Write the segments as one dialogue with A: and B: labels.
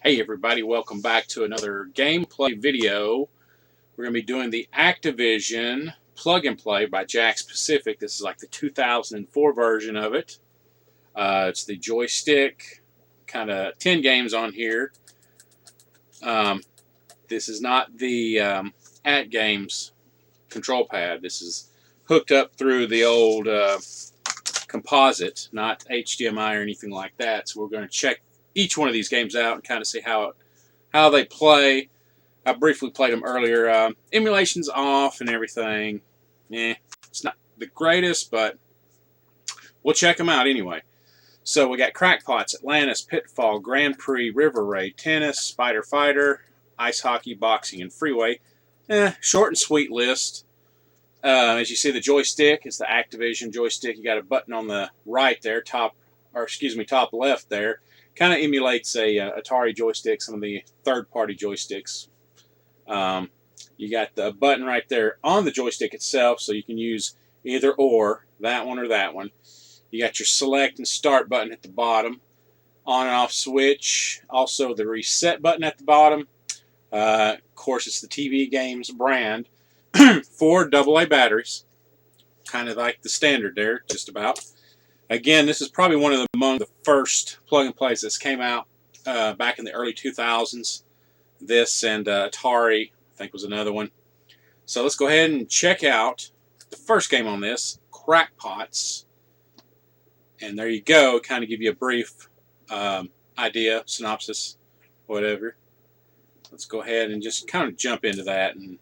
A: Hey everybody, welcome back to another gameplay video. We're going to be doing the Activision Plug and Play by Jakks Pacific. This is like the 2004 version of it. It's the joystick, kind of 10 games on here. This is not the At Games control pad. This is hooked up through the old composite, not HDMI or anything like that. So we're going to check each one of these games out and kind of see how they play. I briefly played them earlier. Emulation's off and everything. It's not the greatest, but we'll check them out anyway. So we got Crackpots, Atlantis, Pitfall, Grand Prix, River Raid, Tennis, Spider Fighter, Ice Hockey, Boxing, and Freeway. Short and sweet list. As you see, the joystick is the Activision joystick. You got a button on the right there, top left there. Kind of emulates a Atari joystick, some of the third-party joysticks. You got the button right there on the joystick itself, so you can use either or, that one or that one. You got your select and start button at the bottom, on and off switch, also the reset button at the bottom. Of course, it's the TV Games brand. 4 AA batteries, kind of like the standard there, just about. Again, this is probably one of among the first plug-and-plays that came out back in the early 2000s. This and Atari, I think, was another one. So let's go ahead and check out the first game on this, Crackpots. And there you go, kind of give you a brief idea, synopsis, whatever. Let's go ahead and just kind of jump into that and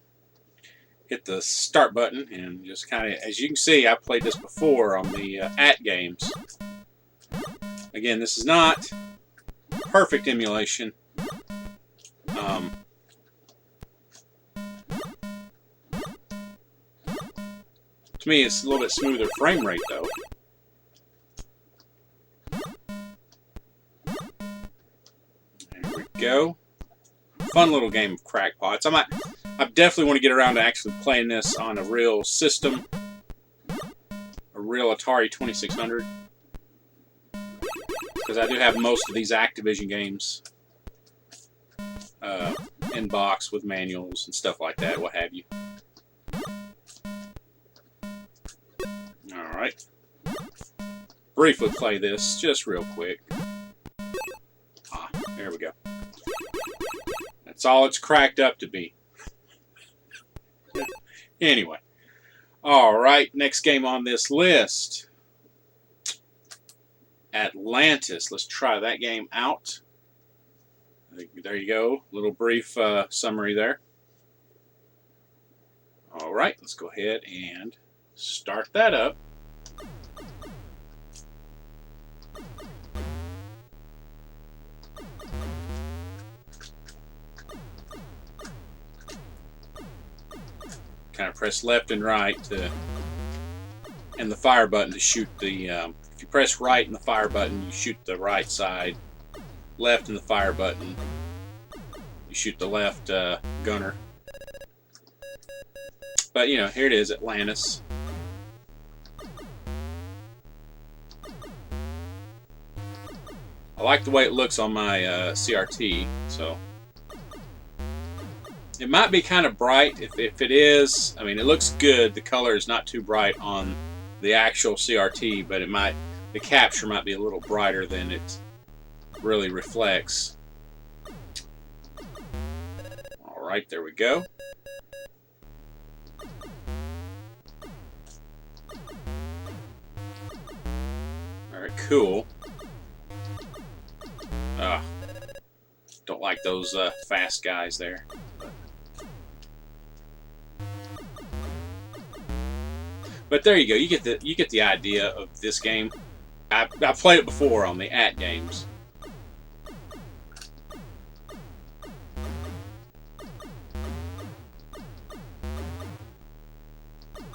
A: hit the start button, and just kind of, as you can see, I played this before on the At Games. Again, this is not perfect emulation. To me, it's a little bit smoother frame rate, though. There we go. Fun little game of Crackpots. I definitely want to get around to actually playing this on a real system, a real Atari 2600, because I do have most of these Activision games in box with manuals and stuff like that, what have you. Alright. Briefly play this, just real quick. There we go. That's all it's cracked up to be. Anyway, alright, next game on this list, Atlantis. Let's try that game out. There you go, little brief summary there. Alright, let's go ahead and start that up. Kind of press left and right and the fire button to shoot the. If you press right and the fire button, you shoot the right side. Left and the fire button, you shoot the left gunner. But you know, here it is, Atlantis. I like the way it looks on my CRT, so. It might be kind of bright. If it is, I mean, it looks good. The color is not too bright on the actual CRT, but the capture might be a little brighter than it really reflects. All right, there we go. Very cool. Don't like those fast guys there. But there you go. You get the idea of this game. I played it before on the At Games.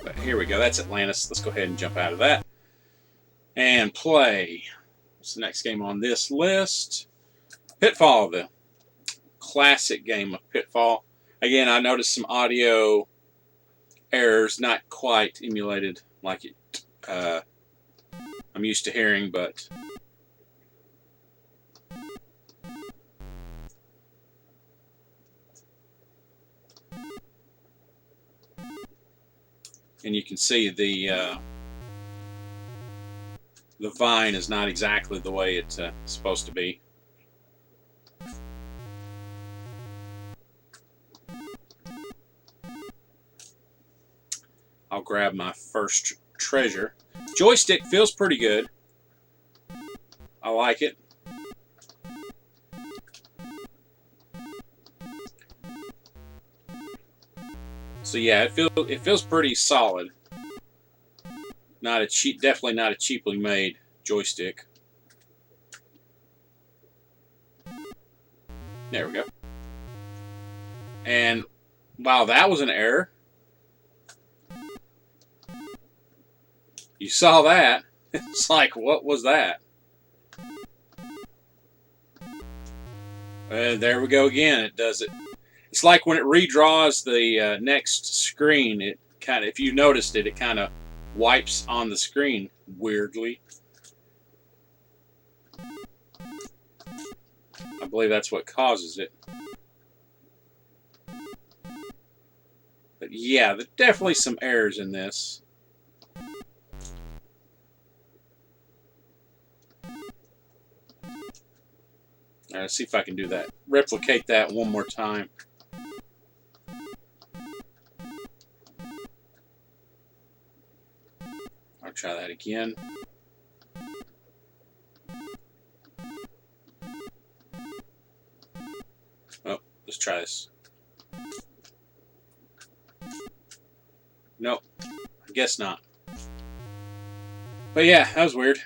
A: But here we go. That's Atlantis. Let's go ahead and jump out of that and play. What's the next game on this list? Pitfall, the classic game of Pitfall. Again, I noticed some audio errors, not quite emulated like it I'm used to hearing, but and you can see the vine is not exactly the way it's supposed to be. I'll grab my first treasure. Joystick feels pretty good. I like it. So yeah, it feels pretty solid. Not a cheap, definitely not a cheaply made joystick. There we go. And wow, that was an error. You saw that? It's like, what was that? There we go again. It does it. It's like when it redraws the next screen. It kind of, if you noticed it, it kind of wipes on the screen weirdly. I believe that's what causes it. But yeah, there's definitely some errors in this. All right, let's see if I can do that. Replicate that one more time. I'll try that again. Oh, let's try this. Nope, I guess not. But yeah, that was weird.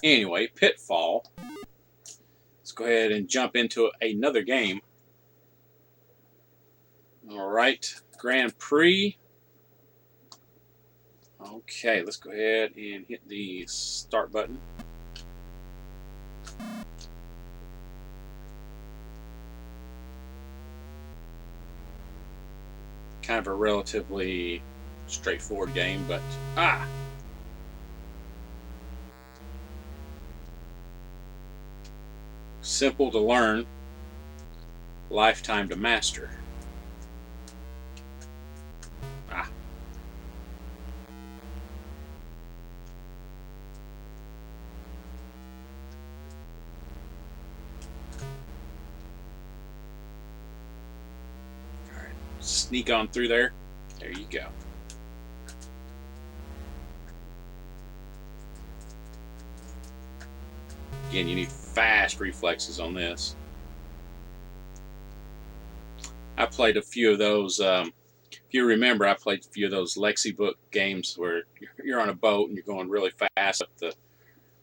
A: Anyway, Pitfall. Let's go ahead and jump into another game. Alright, Grand Prix. Okay, let's go ahead and hit the start button. Kind of a relatively straightforward game, but simple to learn, lifetime to master. Alright, sneak on through there. There you go. Again, you need fast reflexes on this. I played a few of those. If you remember, I played a few of those Lexi book games where you're on a boat and you're going really fast up the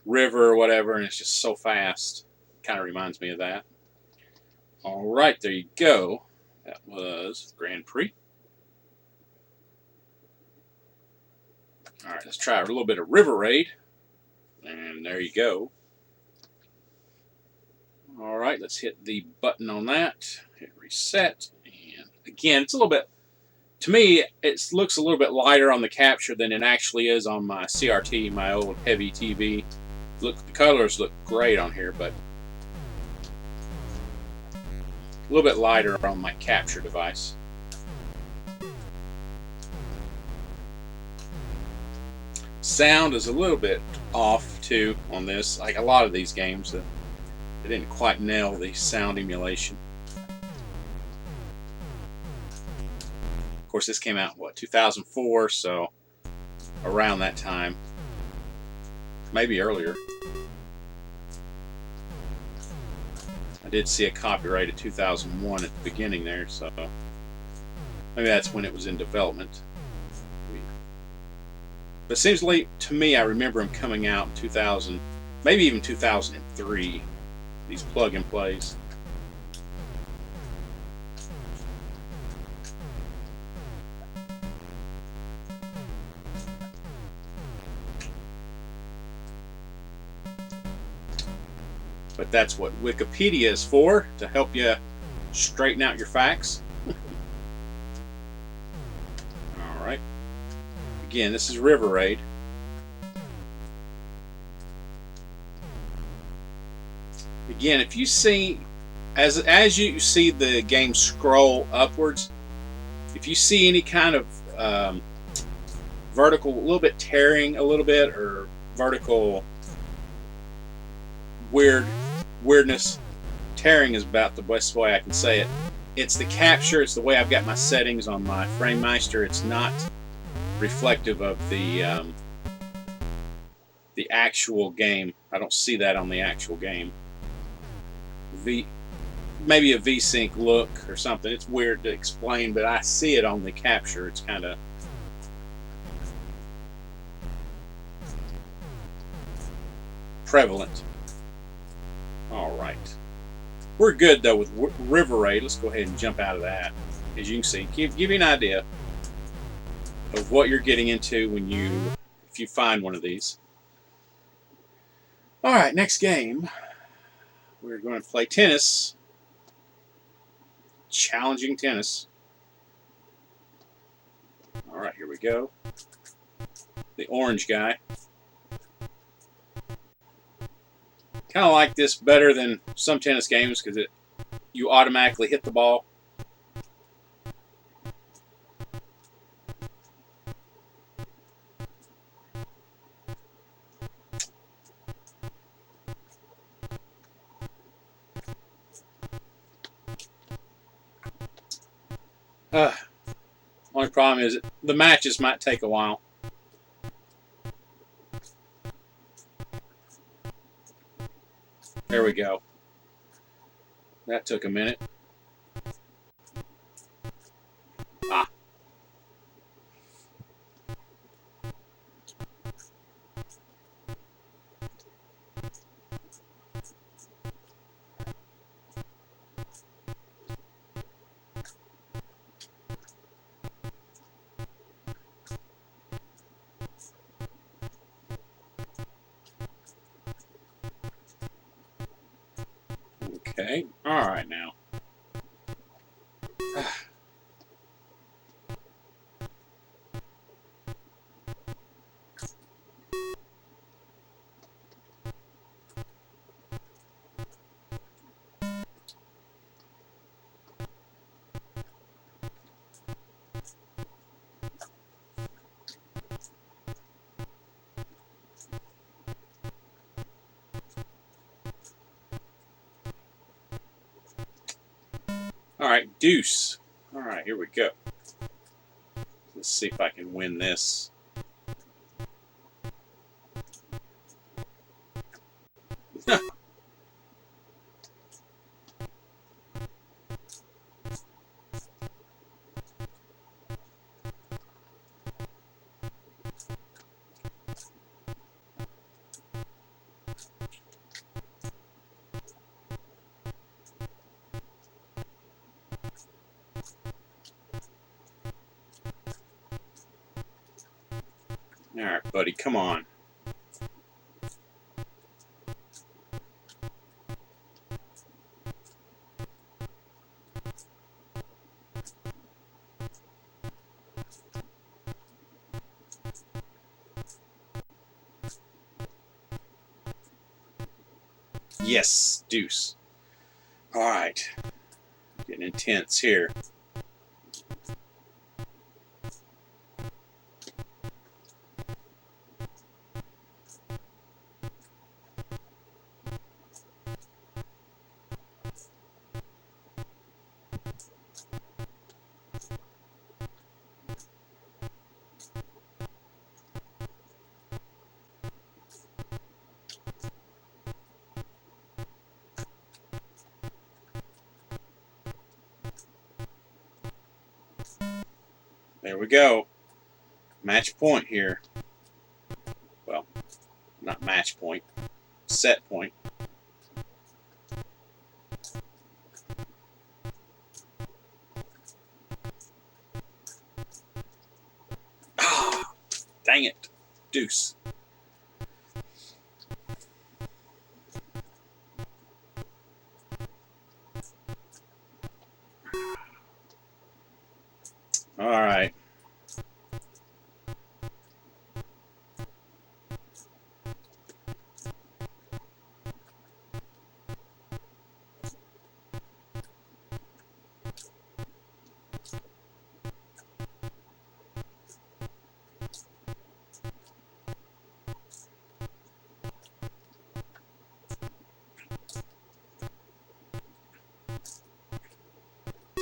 A: river or whatever, and it's just so fast. Kind of reminds me of that. All right, there you go. That was Grand Prix. All right, let's try a little bit of River Raid. And there you go. All right, let's hit the button on that. Hit reset. And again, it's a little bit, to me, it looks a little bit lighter on the capture than it actually is on my CRT, my old heavy TV. Look, the colors look great on here, but a little bit lighter on my capture device. Sound is a little bit off too on this, like a lot of these games. They didn't quite nail the sound emulation. Of course, this came out, what, 2004, so around that time. Maybe earlier. I did see a copyrighted 2001 at the beginning there, so maybe that's when it was in development. But it seems like, to me, I remember them coming out in 2000, maybe even 2003. These plug-and plays. But that's what Wikipedia is for, to help you straighten out your facts. Alright. Again, this is River Raid. Again, if you see, as you see the game scroll upwards, if you see any kind of vertical, a little bit tearing a little bit, or vertical weirdness, tearing is about the best way I can say it. It's the capture, it's the way I've got my settings on my FrameMeister. It's not reflective of the actual game. I don't see that on the actual game. Maybe a V-Sync look or something. It's weird to explain, but I see it on the capture. It's kind of prevalent. All right. We're good, though, with River Raid. Let's go ahead and jump out of that. As you can see, give you an idea of what you're getting into if you find one of these. All right, next game. We're going to play tennis. Challenging tennis. All right, here we go. The orange guy. Kind of like this better than some tennis games because you automatically hit the ball. Only problem is the matches might take a while. There we go. That took a minute. Ah. Okay, all right now. All right, deuce. All right, here we go. Let's see if I can win this. All right, buddy, come on. Yes, deuce. All right, getting intense here. There we go. Match point here. Well, not match point. Set point. Ah, dang it. Deuce. All right.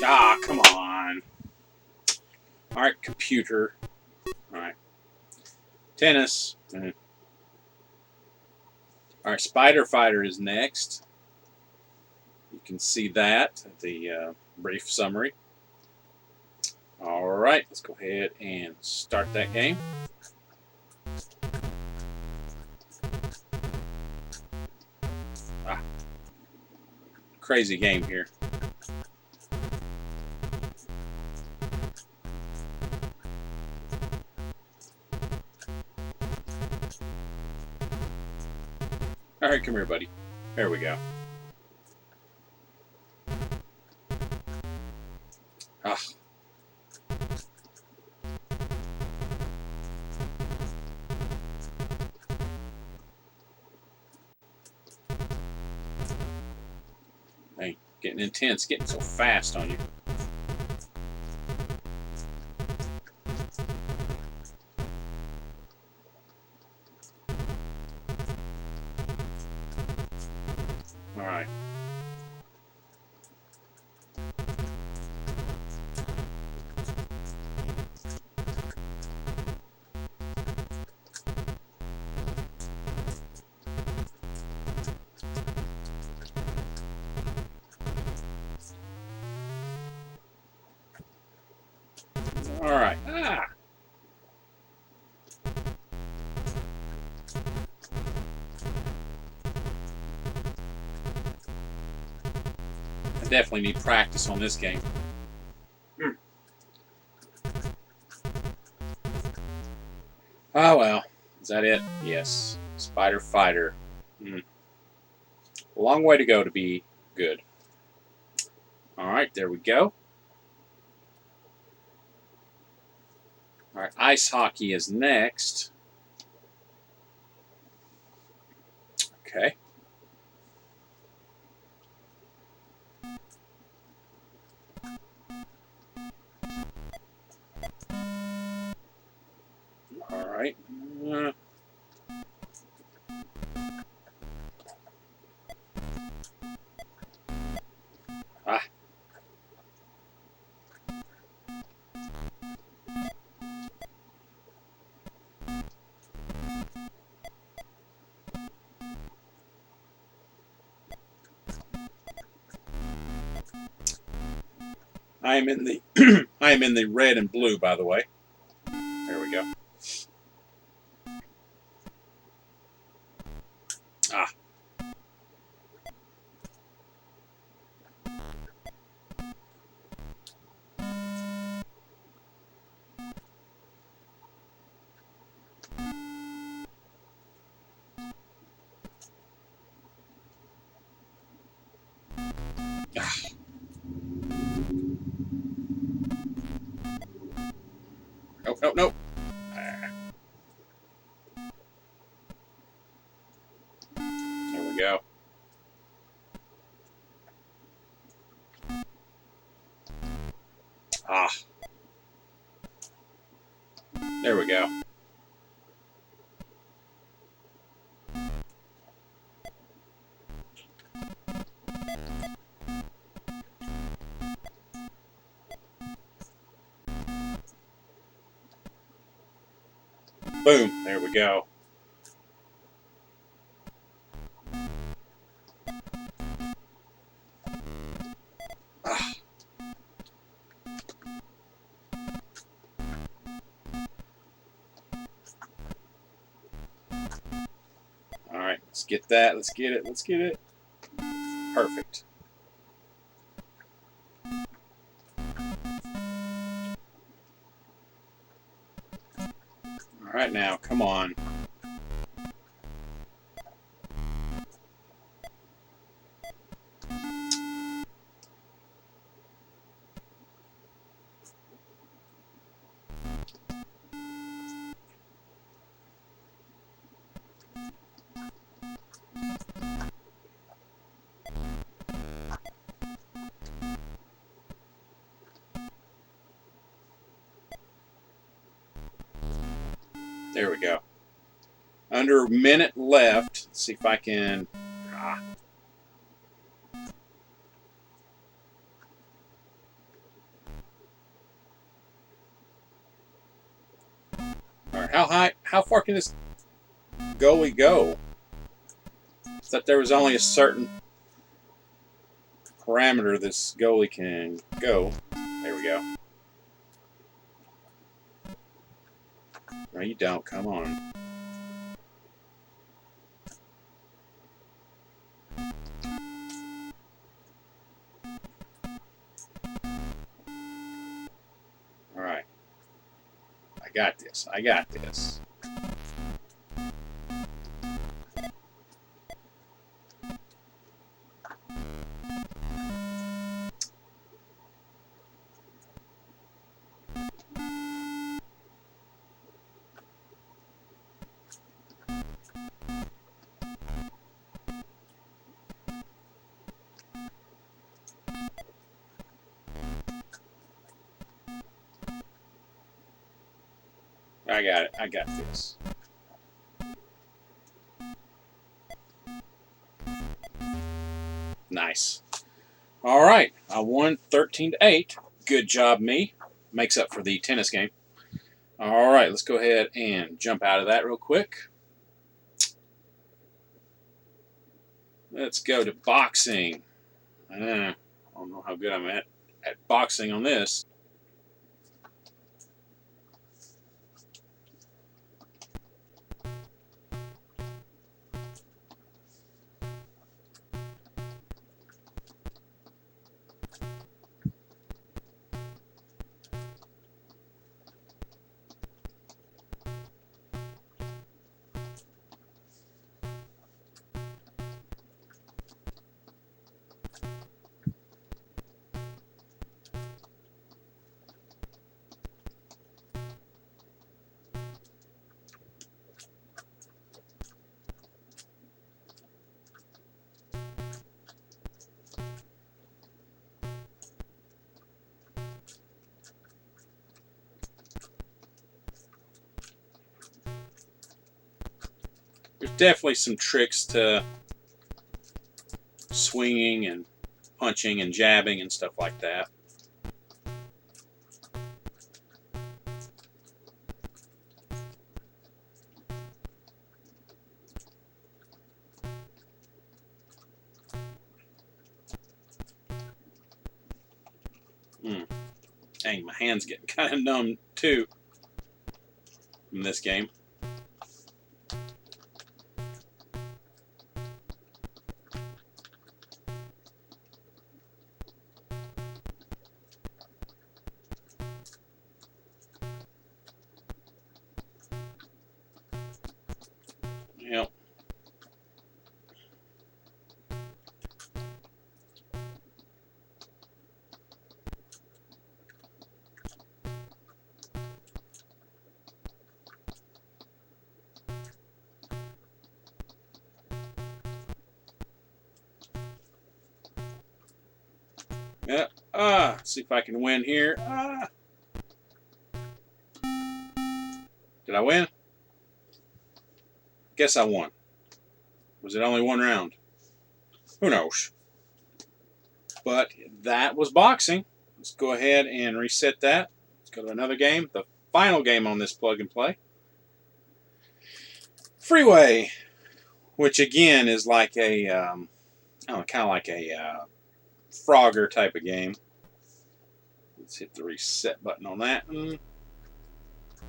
A: Ah, come on. All right, computer. All right. Tennis. All right, Spider Fighter is next. You can see that, the brief summary. All right, let's go ahead and start that game. Ah, crazy game here. All right, come here, buddy. There we go. Ah. Hey, getting intense, getting so fast on you. All right. All right. Ah. I definitely need practice on this game. Oh well. Is that it? Yes. Spider Fighter. A long way to go to be good. All right, there we go. All right, ice hockey is next. Okay. All right. Ah. I am in the I am in the red and blue, by the way. There we go. Ah. Nope, nope, nope. There we go. Ah. There we go. Boom. There we go. Ah. All right, let's get that. Let's get it. Let's get it. Perfect. All right, now, come on. There we go. Under a minute left. Let's see if I can. Ah. All right, how far can this goalie go? I thought there was only a certain parameter this goalie can go. There we go. No, you don't. Come on. All right. I got this. I got this. I got it. I got this. Nice. All right. I won 13-8. Good job, me. Makes up for the tennis game. All right. Let's go ahead and jump out of that real quick. Let's go to boxing. I don't know how good I'm at boxing on this. There's definitely some tricks to swinging and punching and jabbing and stuff like that. Dang, my hand's getting kind of numb too in this game. Yep. Yeah. See if I can win here. Did I win? Guess I won. Was it only one round? Who knows? But that was boxing. Let's go ahead and reset that. Let's go to another game. The final game on this plug and play. Freeway, which again is like a, I don't know, kind of like a Frogger type of game. Let's hit the reset button on that.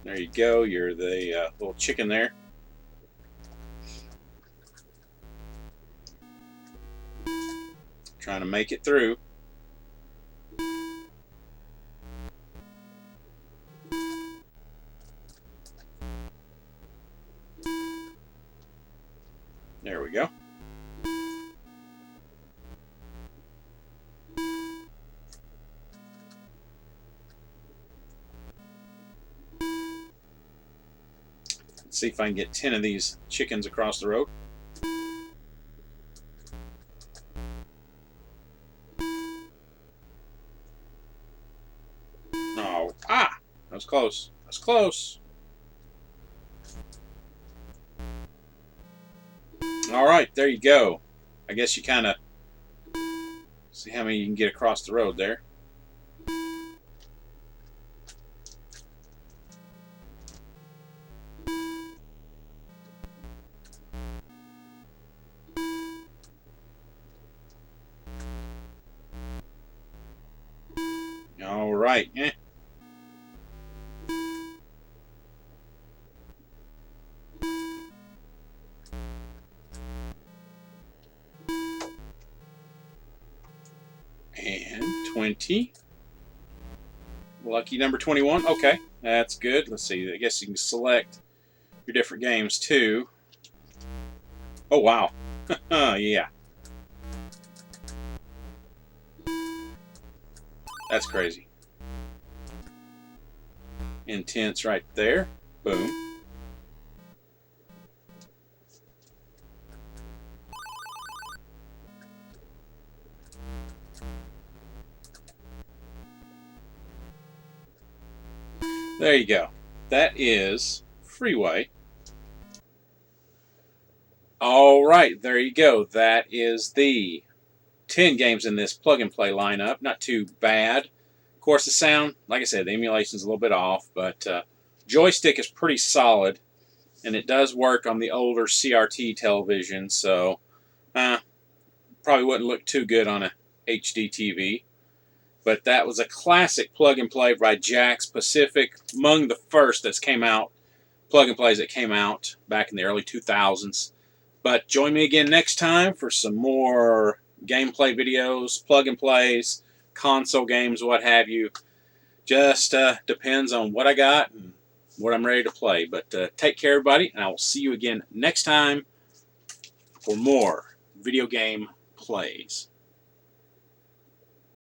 A: There you go. You're the little chicken there. Trying to make it through. There we go. Let's see if I can get 10 of these chickens across the road. Oh, that was close. That's close. All right, there you go. I guess you kind of see how many you can get across the road there. All right. And 20. Lucky number 21. Okay, that's good. Let's see. I guess you can select your different games too. Oh, wow. Yeah. That's crazy. Intense right there. Boom. There you go. That is Freeway. All right, there you go. That is the 10 games in this plug and play lineup. Not too bad. Of course, the sound, like I said, the emulation is a little bit off, but joystick is pretty solid, and it does work on the older CRT television, so probably wouldn't look too good on a HD TV. But that was a classic plug and play by Jakks Pacific, among the first that's came out, plug and plays that came out back in the early 2000s. But join me again next time for some more gameplay videos, plug and plays, console games, what have you. Just depends on what I got and what I'm ready to play. But take care, everybody, and I will see you again next time for more video game plays.